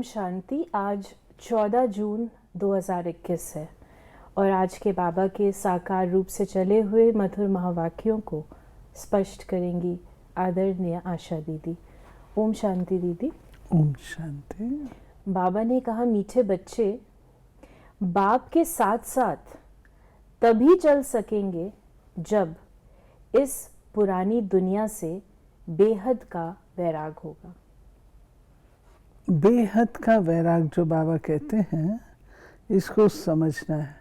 शांति। आज 14 जून 2021 है और आज के बाबा के साकार रूप से चले हुए मधुर महावाक्यों को स्पष्ट करेंगी आदरणीय आशा दीदी। ओम शांति दीदी। ओम शांति। बाबा ने कहा, मीठे बच्चे बाप के साथ साथ तभी चल सकेंगे जब इस पुरानी दुनिया से बेहद का वैराग होगा। बेहद का वैराग जो बाबा कहते हैं, इसको समझना है।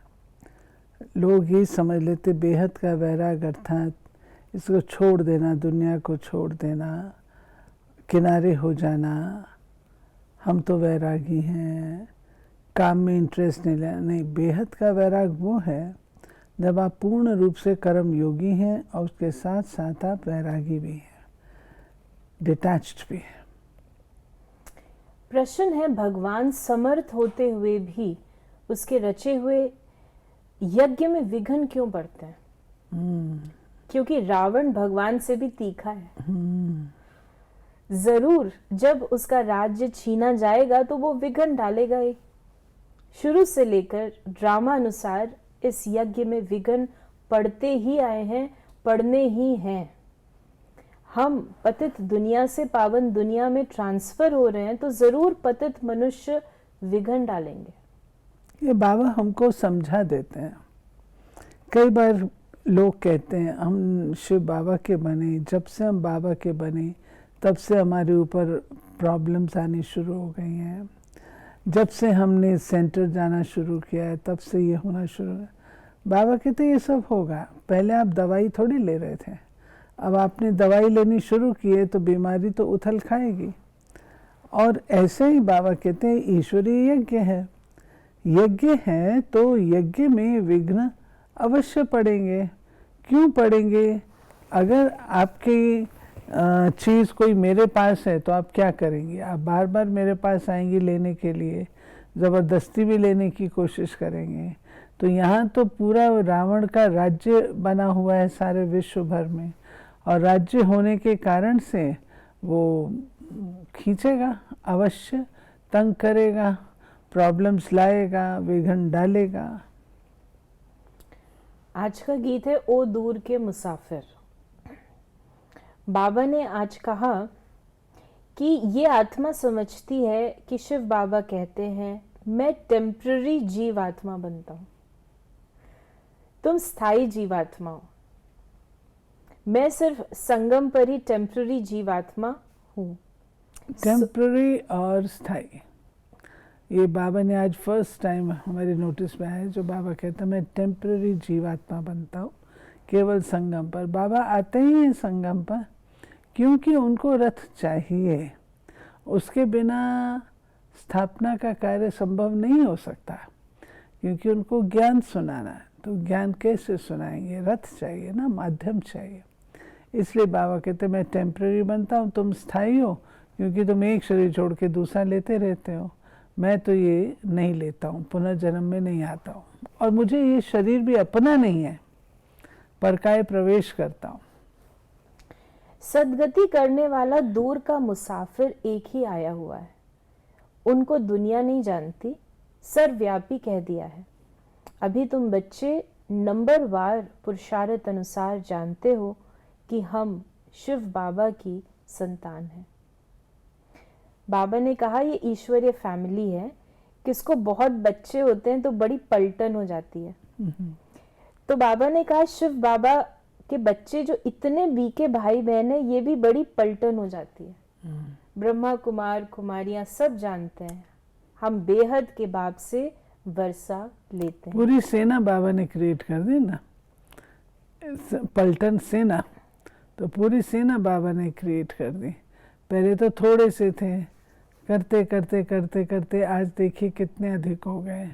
लोग ये समझ लेते बेहद का वैराग अर्थात इसको छोड़ देना, दुनिया को छोड़ देना, किनारे हो जाना, हम तो वैरागी हैं, काम में इंटरेस्ट नहीं लेना। नहीं, बेहद का वैराग वो है जब आप पूर्ण रूप से कर्म योगी हैं और उसके साथ साथ आप वैरागी भी हैं, डिटैच्ड भी हैं। प्रश्न है, भगवान समर्थ होते हुए भी उसके रचे हुए यज्ञ में विघ्न क्यों पड़ते हैं? क्योंकि रावण भगवान से भी तीखा है। जरूर जब उसका राज्य छीना जाएगा तो वो विघ्न डालेगा ही। शुरू से लेकर ड्रामा अनुसार इस यज्ञ में विघ्न पड़ते ही आए हैं, पड़ने ही हैं। हम पतित दुनिया से पावन दुनिया में ट्रांसफर हो रहे हैं तो जरूर पतित मनुष्य विघ्न डालेंगे। ये बाबा हमको समझा देते हैं। कई बार लोग कहते हैं हम शिव बाबा के बने, जब से हम बाबा के बने तब से हमारे ऊपर प्रॉब्लम्स आनी शुरू हो गई हैं, जब से हमने सेंटर जाना शुरू किया है तब से ये होना शुरू है। बाबा कहते ये सब होगा। पहले आप दवाई थोड़ी ले रहे थे, अब आपने दवाई लेनी शुरू की है तो बीमारी तो उथल खाएगी। और ऐसे ही बाबा कहते हैं ईश्वरीय यज्ञ है। यज्ञ है तो यज्ञ में विघ्न अवश्य पड़ेंगे। क्यों पड़ेंगे? अगर आपकी चीज़ कोई मेरे पास है तो आप क्या करेंगी? आप बार बार मेरे पास आएंगी लेने के लिए, ज़बरदस्ती भी लेने की कोशिश करेंगे। तो यहाँ तो पूरा रावण का राज्य बना हुआ है सारे विश्व भर में, और राज्य होने के कारण से वो खींचेगा, अवश्य तंग करेगा, प्रॉब्लम्स लाएगा, विघ्न डालेगा। आज का गीत है ओ दूर के मुसाफिर। बाबा ने आज कहा कि ये आत्मा समझती है कि शिव बाबा कहते हैं मैं टेम्पररी जीवात्मा बनता हूं, तुम स्थायी जीवात्मा हो। मैं सिर्फ संगम पर ही टेम्पररी जीवात्मा हूं। टेम्पररी और स्थायी, ये बाबा ने आज फर्स्ट टाइम हमारे नोटिस में आया। जो बाबा कहते हैं मैं टेम्पररी जीवात्मा बनता हूँ केवल संगम पर। बाबा आते ही हैं संगम पर क्योंकि उनको रथ चाहिए। उसके बिना स्थापना का कार्य संभव नहीं हो सकता, क्योंकि उनको ज्ञान सुनाना है। तो ज्ञान कैसे सुनाएंगे? रथ चाहिए ना, माध्यम चाहिए। इसलिए बाबा कहते मैं टेम्पररी बनता हूँ, तुम स्थायी हो, क्योंकि तुम एक शरीर छोड़ के दूसरा लेते रहते हो। मैं तो ये नहीं लेता हूँ, पुनर्जन्म में नहीं आता हूँ, और मुझे ये शरीर भी अपना नहीं है, परकाय प्रवेश करता हूँ। सदगति करने वाला दूर का मुसाफिर एक ही आया हुआ है। उनको दुनिया नहीं जानती, सर्वव्यापी कह दिया है। अभी तुम बच्चे नंबरवार पुरुषार्थ अनुसार जानते हो कि हम शिव बाबा की संतान हैं। बाबा ने कहा ये ईश्वरीय फैमिली है। किसको बहुत बच्चे होते हैं तो बड़ी पलटन हो जाती है। तो बाबा ने कहा शिव बाबा के बच्चे जो इतने बीके भाई बहन है, ये भी बड़ी पलटन हो जाती है। ब्रह्मा कुमार कुमारियां सब जानते हैं हम बेहद के बाप से वर्षा लेते हैं। पूरी सेना बाबा ने क्रिएट कर दी ना, पलटन सेना। तो पूरी सेना बाबा ने क्रिएट कर दी। पहले तो थोड़े से थे, करते करते करते करते आज देखिए कितने अधिक हो गए।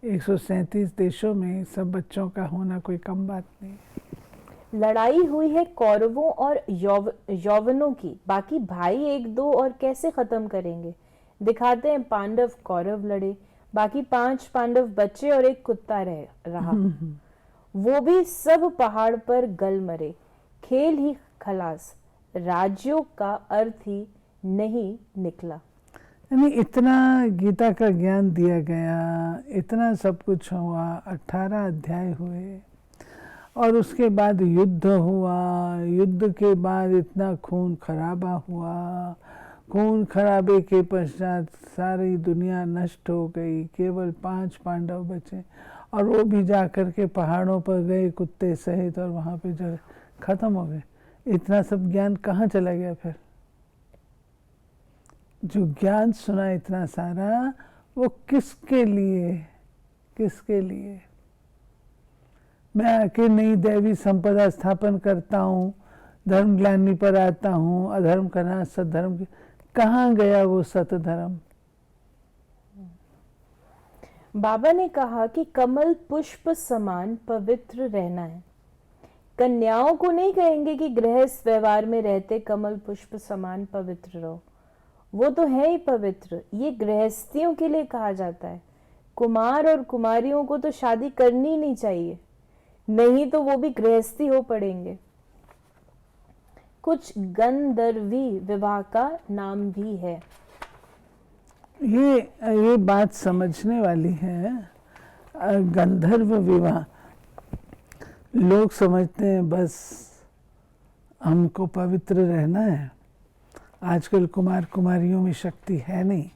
137 देशों में सब बच्चों का होना कोई कम बात नहीं। लड़ाई हुई है कौरवों और यौवनों की, बाकी भाई एक दो और कैसे खत्म करेंगे? दिखाते हैं पांडव कौरव लड़े, बाकी 5 पांडव बचे और एक कुत्ता रहा। वो भी सब पहाड़ पर गल मरे। खेल ही खलास, राज्यों का अर्थ ही नहीं निकला। यानी इतना गीता का ज्ञान दिया गया, इतना सब कुछ हुआ, 18 अध्याय हुए, और उसके बाद युद्ध हुआ, युद्ध के बाद इतना खून खराबा हुआ, खून खराबे के पश्चात सारी दुनिया नष्ट हो गई, केवल 5 पांडव बचे, और वो भी जा कर के पहाड़ों पर गए कुत्ते सहित, और वहाँ पे जो खत्म हो गए। इतना सब ज्ञान कहाँ चला गया फिर? जो ज्ञान सुना इतना सारा, वो किसके लिए? किसके लिए? मैं आके नई दैवी संपदा स्थापन करता हूँ, धर्म ग्लानि पर आता हूँ, अधर्म का नाश सद्धर्म की, कहाँ गया वो सतधर्म? बाबा ने कहा कि कमल पुष्प समान पवित्र रहना है। कन्याओं को नहीं कहेंगे कि गृहस्थ व्यवहार में रहते कमल पुष्प समान पवित्र रहो, वो तो है ही पवित्र। ये गृहस्थियों के लिए कहा जाता है। कुमार और कुमारियों को तो शादी करनी नहीं चाहिए, नहीं तो वो भी गृहस्थी हो पड़ेंगे। कुछ गंधर्वी विवाह का नाम भी है। ये बात समझने वाली है। गंधर्व विवाह, लोग समझते हैं बस हमको पवित्र रहना है, आजकल कुमार कुमारियों में शक्ति है नहीं,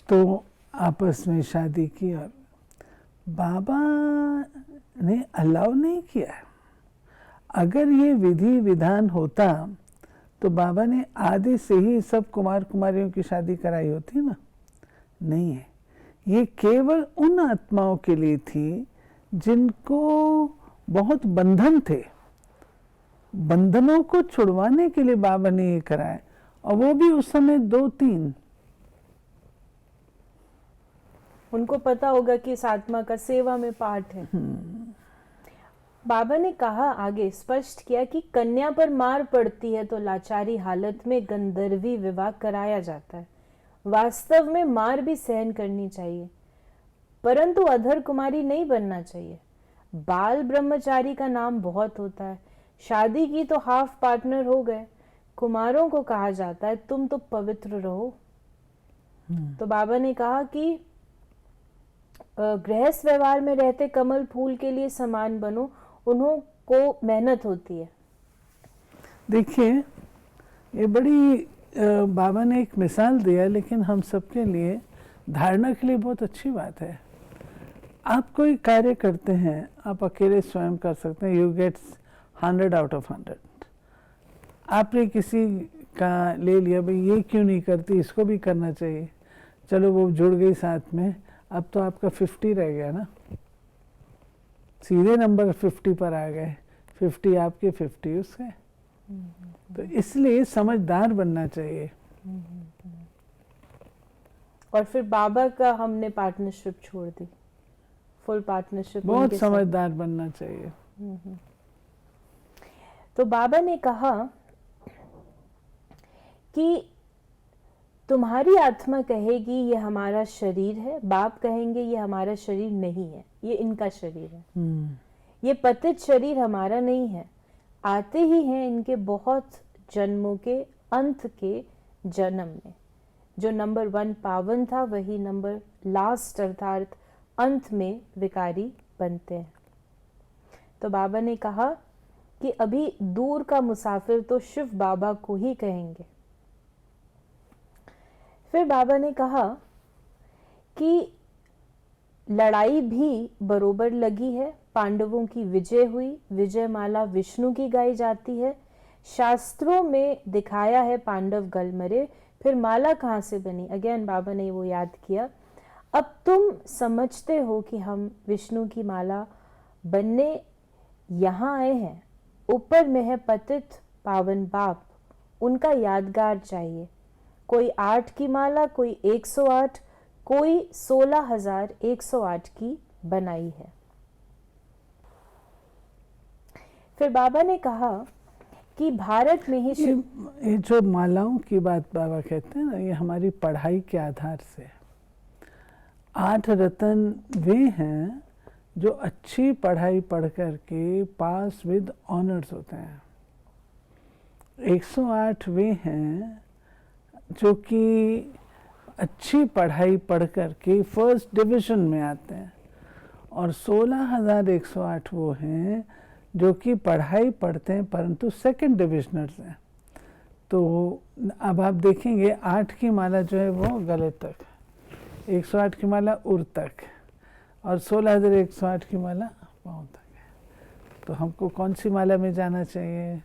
तो आपस में शादी की, और बाबा ने अलाउ नहीं किया। अगर ये विधि विधान होता तो बाबा ने आदि से ही सब कुमार कुमारियों की शादी कराई होती ना। नहीं है, ये केवल उन आत्माओं के लिए थी जिनको बहुत बंधन थे, बंधनों को छुड़वाने के लिए बाबा ने ये कराया, और वो भी उस समय 2-3। उनको पता होगा कि इस आत्मा का सेवा में पाठ है। बाबा ने कहा, आगे स्पष्ट किया कि कन्या पर मार पड़ती है तो लाचारी हालत में गंधर्वी विवाह कराया जाता है। वास्तव में मार भी सहन करनी चाहिए, परंतु अधर कुमारी नहीं बनना चाहिए। बाल ब्रह्मचारी का नाम बहुत होता है, शादी की तो हाफ पार्टनर हो गए। कुमारों को कहा जाता है तुम तो पवित्र रहो। तो बाबा ने कहा कि गृहस्थ व्यवहार में रहते कमल फूल के लिए समान बनो, उन्हों को मेहनत होती है। देखिए, ये बड़ी बाबा ने एक मिसाल दिया, लेकिन हम सबके लिए धारणा के लिए बहुत अच्छी बात है। आप कोई कार्य करते हैं, आप अकेले स्वयं कर सकते हैं, यू गेट 100 out of 100। आपने किसी का ले लिया, भाई ये क्यों नहीं करती, इसको भी करना चाहिए, चलो वो जुड़ गई साथ में, अब तो आपका 50 रह गया ना, सीधे नंबर 50 पर आ गए, 50 आपके 50 उसके। तो इसलिए समझदार बनना चाहिए। और फिर बाबा का हमने पार्टनरशिप छोड़ दी, फुल पार्टनरशिप। बहुत समझदार बनना चाहिए। तो बाबा ने कहा कि तुम्हारी आत्मा कहेगी ये हमारा शरीर है, बाप कहेंगे ये हमारा शरीर नहीं है, ये इनका शरीर है। ये पतित शरीर हमारा नहीं है, आते ही हैं इनके बहुत जन्मों के अंत के जन्म में। जो नंबर 1 पावन था, वही नंबर लास्ट अर्थात अंत में विकारी बनते हैं। तो बाबा ने कहा कि अभी दूर का मुसाफिर तो शिव बाबा को ही कहेंगे। फिर बाबा ने कहा कि लड़ाई भी बरोबर लगी है, पांडवों की विजय हुई, विजय माला विष्णु की गाई जाती है। शास्त्रों में दिखाया है पांडव गल मरे, फिर माला कहाँ से बनी? अगेन बाबा ने वो याद किया। अब तुम समझते हो कि हम विष्णु की माला बनने यहाँ आए हैं। ऊपर में है पतित पावन बाप, उनका यादगार चाहिए। कोई 8 की माला, कोई 108, कोई 16,108 की बनाई है। फिर बाबा ने कहा कि भारत में ही ये जो मालाओं की बात बाबा कहते हैं ना, ये हमारी पढ़ाई के आधार से 8 रतन वे हैं जो अच्छी पढ़ाई पढ़ करके पास विद ऑनर्स होते हैं। 108 वे हैं जो कि अच्छी पढ़ाई पढ़ कर के फर्स्ट डिवीज़न में आते हैं, और 16,108 वो हैं जो कि पढ़ाई पढ़ते हैं परंतु सेकंड डिविजनर्स हैं। तो अब आप देखेंगे 8 की माला जो है वो गले तक, 108 की माला उर तक, और 16,108 की माला पाँव तक है। तो हमको कौन सी माला में जाना चाहिए?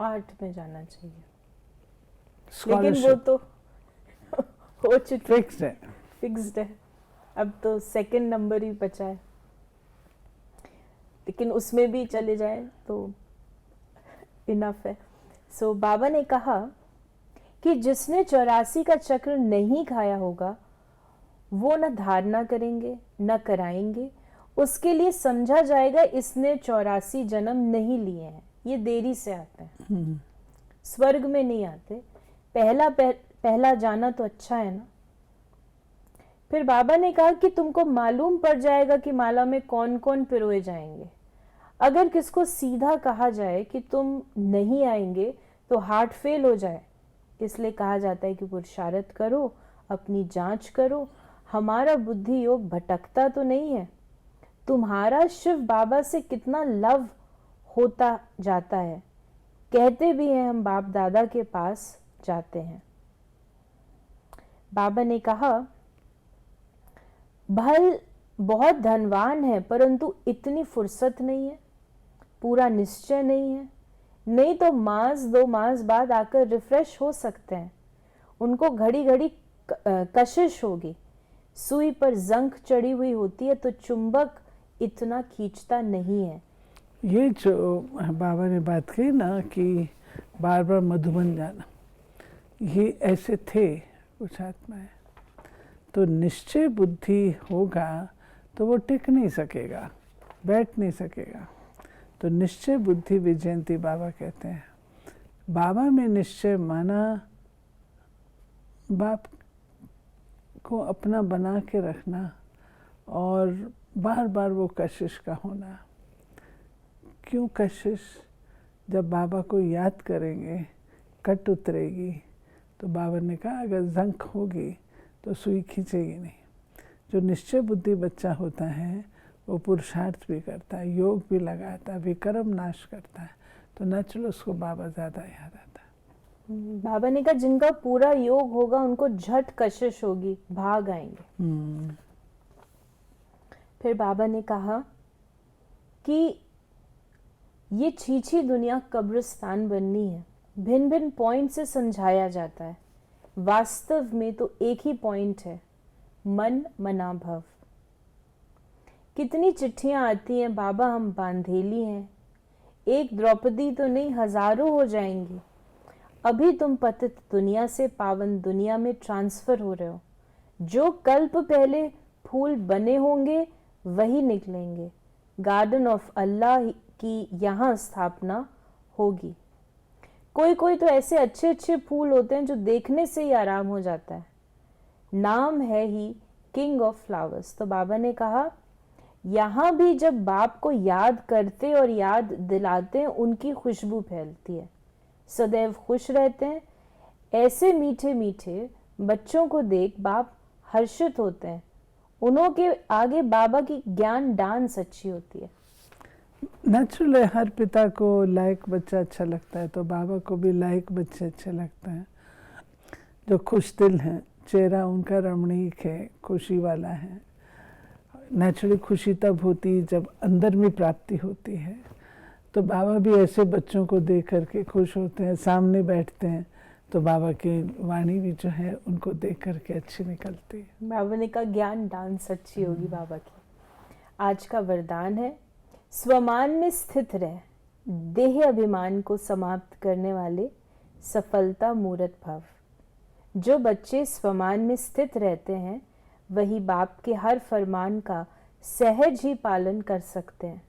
8 में जाना चाहिए, लेकिन वो स्कॉलरशिप तो हो चुकी, फिक्स्ड है। फिक्स्ड है। अब तो सेकंड नंबर ही बचा है, लेकिन उसमें भी चले जाए तो इनफ है। सो बाबा ने कहा कि जिसने 84 का चक्र नहीं खाया होगा वो न धारणा करेंगे न कराएंगे, उसके लिए समझा जाएगा इसने 84 जन्म नहीं लिए हैं, ये देरी से आते हैं, स्वर्ग में नहीं आते। पहला जाना तो अच्छा है ना। फिर बाबा ने कहा कि तुमको मालूम पड़ जाएगा कि माला में कौन कौन पिरोए जाएंगे। अगर किसको सीधा कहा जाए कि तुम नहीं आएंगे तो हार्ट फेल हो जाए, इसलिए कहा जाता है कि पुरुषार्थ करो, अपनी जांच करो, हमारा बुद्धि योग भटकता तो नहीं है, तुम्हारा शिव बाबा से कितना लव होता जाता है। कहते भी हैं हम बाप दादा के पास जाते हैं। बाबा ने कहा भल बहुत धनवान है परंतु इतनी फुर्सत नहीं है, पूरा निश्चय नहीं है, नहीं तो मास 2 मास बाद आकर रिफ्रेश हो सकते हैं। उनको घड़ी घड़ी कशिश होगी, सुई पर जंख चढ़ी हुई होती है तो चुंबक इतना खींचता नहीं है। ये जो बाबा ने बात कही ना कि बार बार मधुबन जाना, ये ऐसे थे कुछ आत्माएं। तो निश्चय बुद्धि होगा तो वो टिक नहीं सकेगा, बैठ नहीं सकेगा। तो निश्चय बुद्धि विजयंती बाबा कहते हैं। बाबा में निश्चय माना बाप को अपना बना के रखना और बार बार वो कशिश का होना। क्यों कशिश? जब बाबा को याद करेंगे कट उतरेगी। तो बाबा ने कहा अगर जंक होगी तो सुई खींचेगी नहीं। जो निश्चय बुद्धि बच्चा होता है वो पुरुषार्थ भी करता है, योग भी लगाता है, विकर्म नाश करता है, तो नेचुरल उसको बाबा ज़्यादा याद आता है। बाबा ने कहा जिनका पूरा योग होगा उनको झट कशिश होगी, भाग आएंगे। फिर बाबा ने कहा कि ये छीछी दुनिया कब्रिस्तान बननी है। भिन्न भिन्न पॉइंट से समझाया जाता है, वास्तव में तो एक ही पॉइंट है, मन मना भव। कितनी चिट्ठियां आती हैं, बाबा हम बांधेली हैं, एक द्रौपदी तो नहीं हजारों हो जाएंगी। अभी तुम पतित दुनिया से पावन दुनिया में ट्रांसफर हो रहे हो। जो कल्प पहले फूल बने होंगे वही निकलेंगे। गार्डन ऑफ अल्लाह की यहाँ स्थापना होगी। कोई कोई तो ऐसे अच्छे अच्छे फूल होते हैं जो देखने से ही आराम हो जाता है। नाम है ही किंग ऑफ फ्लावर्स। तो बाबा ने कहा यहाँ भी जब बाप को याद करते और याद दिलाते हैं उनकी खुशबू फैलती है, सदैव खुश रहते हैं। ऐसे मीठे मीठे बच्चों को देख बाप हर्षित होते हैं। उन्हों के आगे बाबा की ज्ञान डांस अच्छी होती है। नेचुरल है, हर पिता को लायक बच्चा अच्छा लगता है, तो बाबा को भी लायक बच्चे अच्छे लगते हैं जो खुश दिल हैं, चेहरा उनका रमणीक है, खुशी वाला है। नेचुरली खुशी तब होती है जब अंदर में प्राप्ति होती है। तो बाबा भी ऐसे बच्चों को देख करके खुश होते हैं, सामने बैठते हैं तो बाबा की वाणी भी जो है उनको देख करके अच्छी निकलती है। बाबा ने कहा ज्ञान डांस अच्छी होगी बाबा की। आज का वरदान है स्वमान में स्थित रह, देह अभिमान को समाप्त करने वाले सफलता मूर्त भव। जो बच्चे स्वमान में स्थित रहते हैं वही बाप के हर फरमान का सहज ही पालन कर सकते हैं।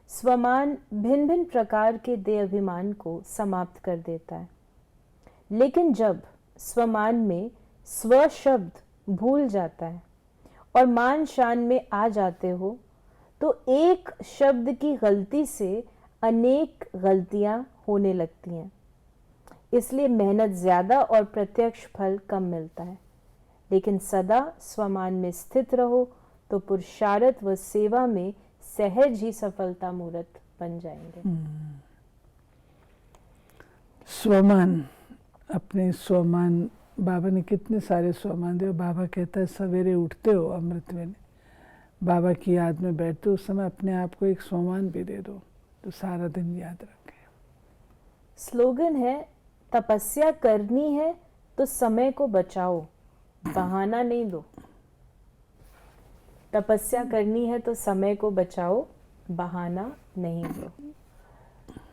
स्वमान भिन्न भिन्न प्रकार के देह अभिमान को समाप्त कर देता है, लेकिन जब स्वमान में स्व शब्द भूल जाता है और मान शान में आ जाते हो तो एक शब्द की गलती से अनेक गलतियां होने लगती हैं। इसलिए मेहनत ज़्यादा और प्रत्यक्ष फल कम मिलता है। लेकिन सदा स्वमान में स्थित रहो तो पुरुषार्थ व सेवा में सहज ही सफलता मूर्त बन जाएंगे। स्वमान, अपने स्वमान, बाबा ने कितने सारे स्वमान दिए। बाबा कहता है सवेरे उठते हो अमृत वेले, बाबा की याद में बैठते हो, उस समय अपने आप को एक स्वमान भी दे दो तो सारा दिन याद रखें। स्लोगन है, तपस्या करनी है तो समय को बचाओ, बहाना नहीं दो। तपस्या करनी है तो समय को बचाओ, बहाना नहीं दो।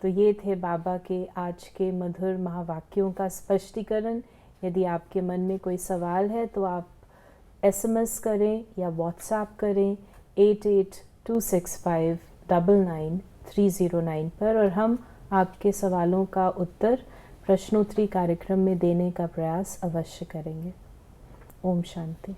तो ये थे बाबा के आज के मधुर महावाक्यों का स्पष्टीकरण। यदि आपके मन में कोई सवाल है तो आप SMS करें या व्हाट्सएप करें 8826599309 पर, और हम आपके सवालों का उत्तर प्रश्नोत्तरी कार्यक्रम में देने का प्रयास अवश्य करेंगे। ओम शांति।